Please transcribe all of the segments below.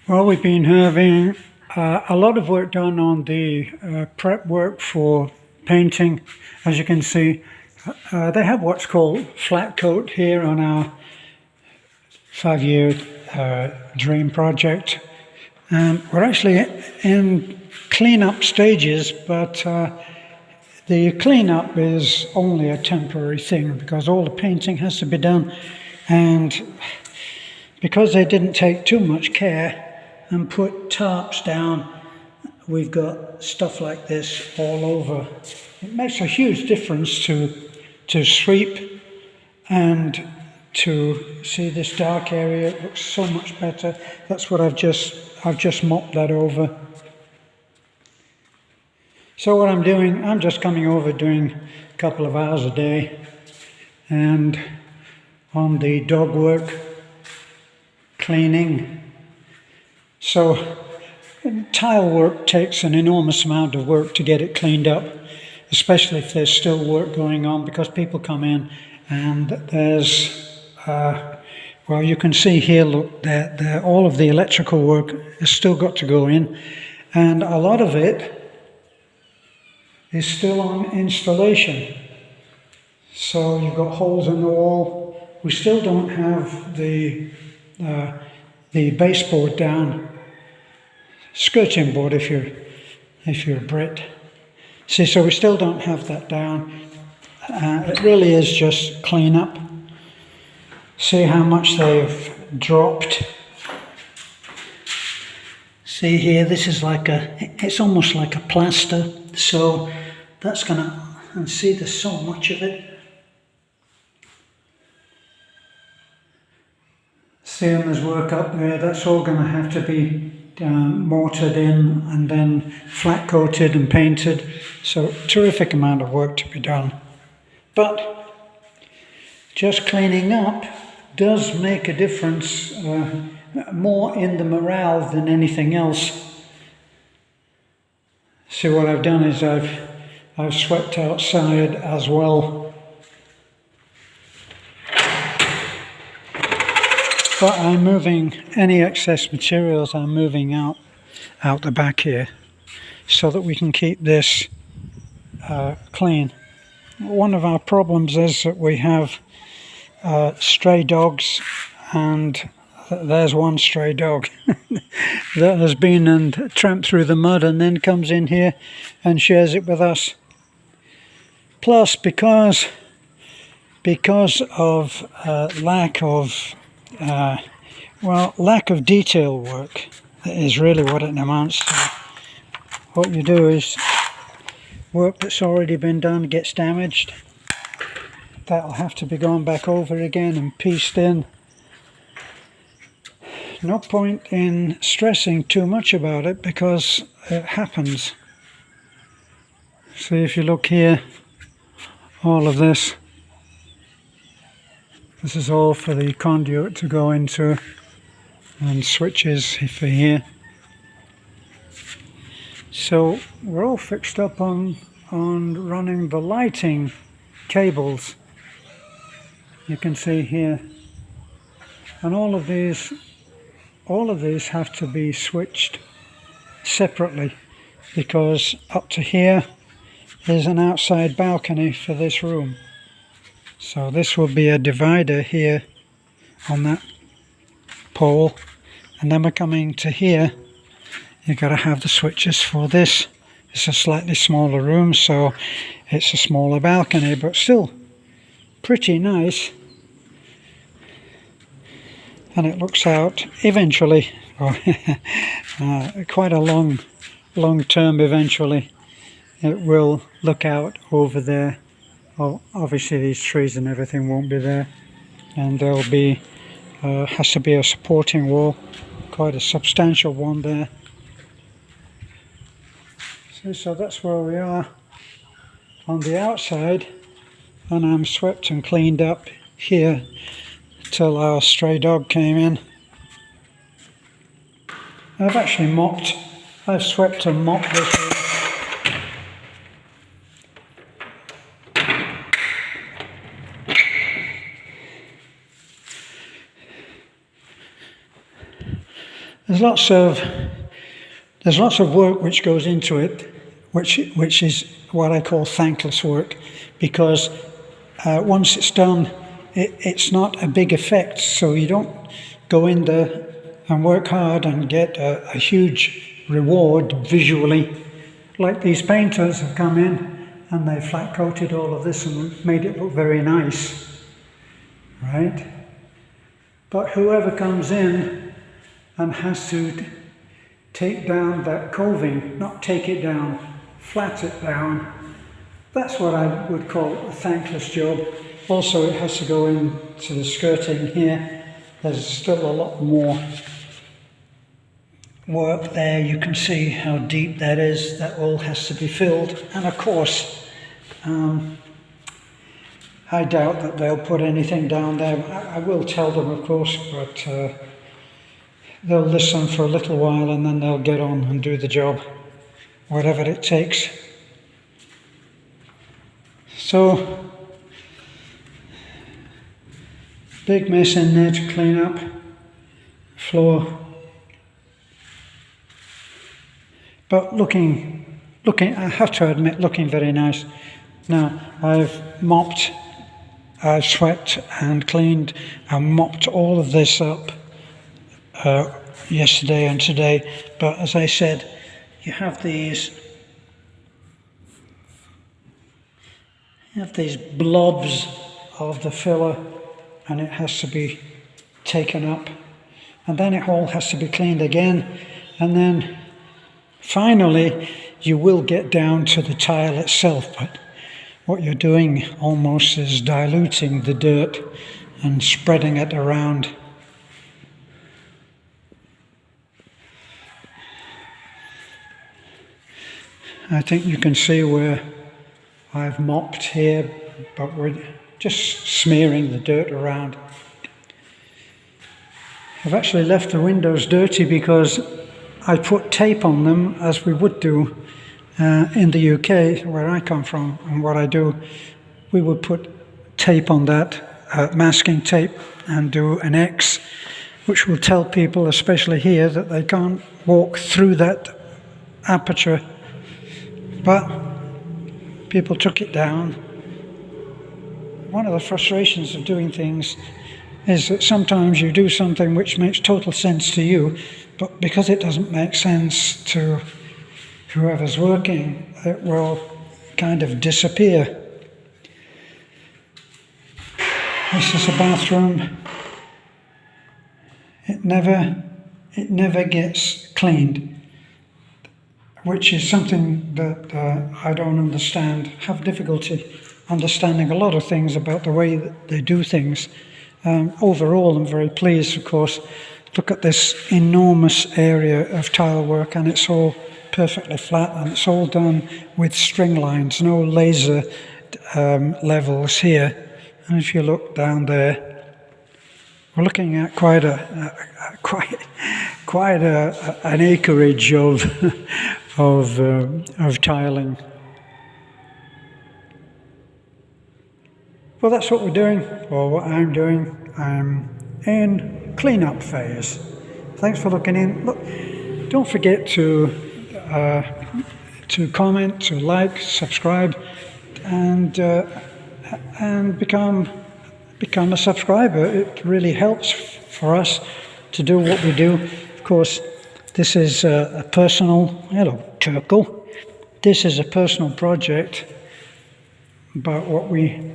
Well, we've been having a lot of work done on the prep work for painting. As you can see, they have what's called flat coat here on our 5-year dream project. And we're actually in clean-up stages, but the clean-up is only a temporary thing because all the painting has to be done. And because they didn't take too much care and put tarps down, we've got stuff like this all over. It makes a huge difference to sweep and to see this dark area. It looks so much better. That's what I've just mopped that over. So what I'm doing, I'm just coming over doing a couple of hours a day, and on the dog work, cleaning. So tile work takes an enormous amount of work to get it cleaned up, especially if there's still work going on, because people come in and there's, well, you can see here, look, that all of the electrical work has still got to go in, and a lot of it is still on installation. So you've got holes in the wall. We still don't have the baseboard down, skirting board if you're a Brit. See, so we still don't have that down. It really is just clean up. See how much they've dropped. See here, this is it's almost like a plaster. So that's gonna, and see there's so much of it. See, and there's work up there, that's all going to have to be mortared in and then flat coated and painted. So terrific amount of work to be done. But just cleaning up does make a difference, more in the morale than anything else. See, what I've done is I've swept outside as well. But I'm moving any excess materials, I'm moving out the back here so that we can keep this clean. One of our problems is that we have stray dogs, and there's one stray dog that has been and tramped through the mud and then comes in here and shares it with us. Plus, because of lack of detail work, is really what it amounts to. What you do is work that's already been done gets damaged. That'll have to be gone back over again and pieced in. No point in stressing too much about it because it happens. See, if you look here, all of this is all for the conduit to go into, and switches for here. So we're all fixed up on running the lighting cables. You can see here, and all of these have to be switched separately, because up to here is an outside balcony for this room. So this will be a divider here on that pole, and then we're coming to here. You've got to have the switches for this. It's a slightly smaller room, so it's a smaller balcony, but still pretty nice. And it looks out eventually, quite a long term eventually, it will look out over there. Well, obviously these trees and everything won't be there, and there'll be has to be a supporting wall, quite a substantial one there. So that's where we are on the outside, and I'm swept and cleaned up here till our stray dog came in. I've swept and mopped this room. there's lots of work which goes into it, which is what I call thankless work, because once it's done, it's not a big effect. So you don't go in there and work hard and get a huge reward visually, like these painters have come in and they flat coated all of this and made it look very nice, right? But whoever comes in and has to take down that coving, not take it down, flat it down, that's what I would call a thankless job. Also, it has to go into the skirting here. There's still a lot more work there. You can see how deep that is. That all has to be filled. And of course, I doubt that they'll put anything down there. I will tell them, of course, but they'll listen for a little while and then they'll get on and do the job, whatever it takes. So, big mess in there to clean up. Floor. But looking, I have to admit, looking very nice. Now, I've mopped, I've swept and cleaned and mopped all of this up yesterday and today. But as I said, you have these blobs of the filler, and it has to be taken up, and then it all has to be cleaned again, and then finally you will get down to the tile itself. But what you're doing almost is diluting the dirt and spreading it around. I think you can see where I've mopped here, but we're just smearing the dirt around. I've actually left the windows dirty because I put tape on them, as we would do in the UK, where I come from. And what I do, we would put tape on that, masking tape, and do an X, which will tell people, especially here, that they can't walk through that aperture. But people took it down. One of the frustrations of doing things is that sometimes you do something which makes total sense to you, but because it doesn't make sense to whoever's working, it will kind of disappear. This is a bathroom. It never gets cleaned, which is something that I don't understand. Have difficulty understanding a lot of things about the way that they do things. Overall, I'm very pleased, of course. Look at this enormous area of tile work, and it's all perfectly flat, and it's all done with string lines, no laser levels here. And if you look down there, we're looking at quite an acreage of tiling. Well, that's what we're doing, or what I'm doing. I'm in clean-up phase. Thanks for looking in. Look, don't forget to comment, to like, subscribe, and become a subscriber. It really helps for us to do what we do. Of course, this is a personal, hello, Turkle. This is a personal project, but what we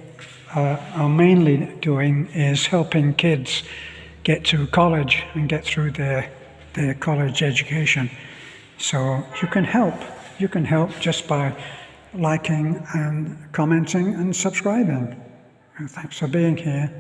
are mainly doing is helping kids get to college and get through their college education. So you can help just by liking and commenting and subscribing. And thanks for being here.